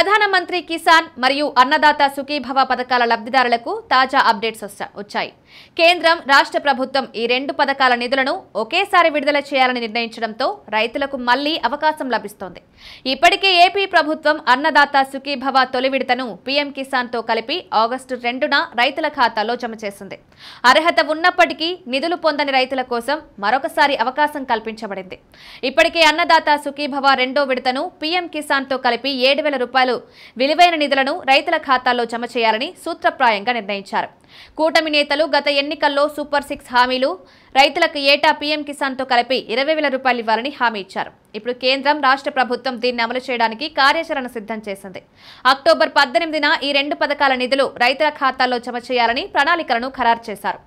ప్రధానమంత్రి కిసాన్ మరియు అన్నదాత సుఖీభవ పథకాల లబ్ధిదారులకు తాజా అప్డేట్స్ వచ్చాయి. కేంద్రం, రాష్ట్ర ప్రభుత్వం ఈ రెండు పథకాల నిధులను ఒకేసారి విడుదల చేయాలని నిర్ణయించడంతో రైతులకు మళ్లీ అవకాశం లభిస్తోంది. ఇప్పటికే ఏపీ ప్రభుత్వం అన్నదాత సుఖీభవ తొలి విడతను పీఎం కిసాన్ తో కలిపి ఆగస్టు 2న రైతుల ఖాతాలో జమ చేసింది. అర్హత ఉన్నప్పటికీ నిధులు పొందని రైతుల కోసం మరొకసారి అవకాశం కల్పించబడింది. ఇప్పటికే అన్నదాత సుఖీభవ రెండో విడతను పీఎం కిసాన్ తో కలిపి 7,000 రూపాయలు విలువైన నిధులను రైతుల ఖాతాల్లో జమ చేయాలని సూత్రప్రాయంగా నిర్ణయించారు. కూటమి నేతలు గత ఎన్నికల్లో సూపర్ 6 హామీలు, రైతులకు ఏటా పీఎం కిసాన్ తో కలిపి 20,000 రూపాయలు ఇవ్వాలని హామీ ఇచ్చారు. ఇప్పుడు కేంద్రం, రాష్ట్ర ప్రభుత్వం దీన్ని అమలు చేయడానికి కార్యాచరణ సిద్ధం చేసింది. అక్టోబర్ 18న ఈ రెండు పథకాల నిధులు రైతుల ఖాతాల్లో జమ చేయాలని ప్రణాళికలను ఖరారు చేశారు.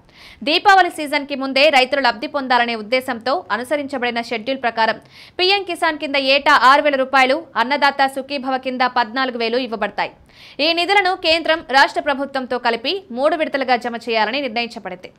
దీపావళి సీజన్ కి ముందే రైతులు లబ్ధి పొందాలనే ఉద్దేశంతో అనుసరించబడిన షెడ్యూల్ ప్రకారం పీఎం కిసాన్ కింద ఏటా 6,000 రూపాయలు, అన్నదాత సుఖీభవ కింద 14,000 ఇవ్వబడతాయి. ఈ నిధులను కేంద్రం, రాష్ట్ర ప్రభుత్వంతో కలిపి 3 విడతలుగా జమ చేయాలని నిర్ణయించబడింది.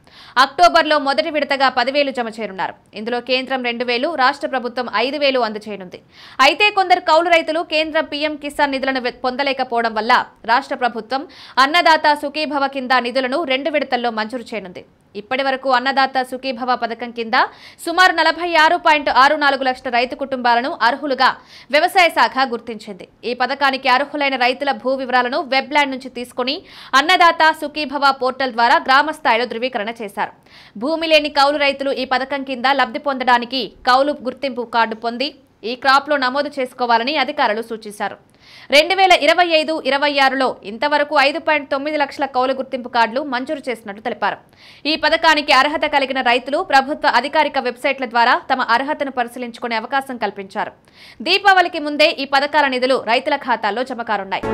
అక్టోబర్లో మొదటి విడతగా 10,000 జమ చేయనున్నారు. ఇందులో కేంద్రం 2,000, రాష్ట్ర ప్రభుత్వం 5,000 అందజేయనుంది. అయితే కొందరు కౌలు రైతులు కేంద్ర పీఎం కిసాన్ నిధులను పొందలేకపోవడం వల్ల రాష్ట్ర ప్రభుత్వం అన్నదాత సుఖీభవ కింద నిధులను 2 విడతల్లో మంజూరు చేయనుంది. ఇప్పటి వరకు అన్నదాత సుఖీభవ పథకం కింద సుమారు 46.64 లక్షల రైతు కుటుంబాలను అర్హులుగా వ్యవసాయ శాఖ గుర్తించింది. ఈ పథకానికి అర్హులైన రైతుల భూ వివరాలను వెబ్ ల్యాండ్ నుంచి తీసుకుని అన్నదాత సుఖీభవ పోర్టల్ ద్వారా గ్రామ స్థాయిలో ధృవీకరణ చేశారు. భూమి లేని కౌలు రైతులు ఈ పథకం కింద లబ్ధి పొందడానికి కౌలు గుర్తింపు కార్డు పొంది ఈ క్రాప్లో నమోదు చేసుకోవాలని అధికారులు సూచించారు. 2025-26లో ఇంతవరకు 5.9 లక్షల కౌలు గుర్తింపు కార్డులు మంజూరు చేసినట్లు తెలిపారు. ఈ పథకానికి అర్హత కలిగిన రైతులు ప్రభుత్వ అధికారిక వెబ్సైట్ల ద్వారా తమ అర్హతను పరిశీలించుకునే అవకాశం కల్పించారు. దీపావళికి ముందే ఈ పథకాల నిధులు రైతుల ఖాతాల్లో జమ కానున్నాయి.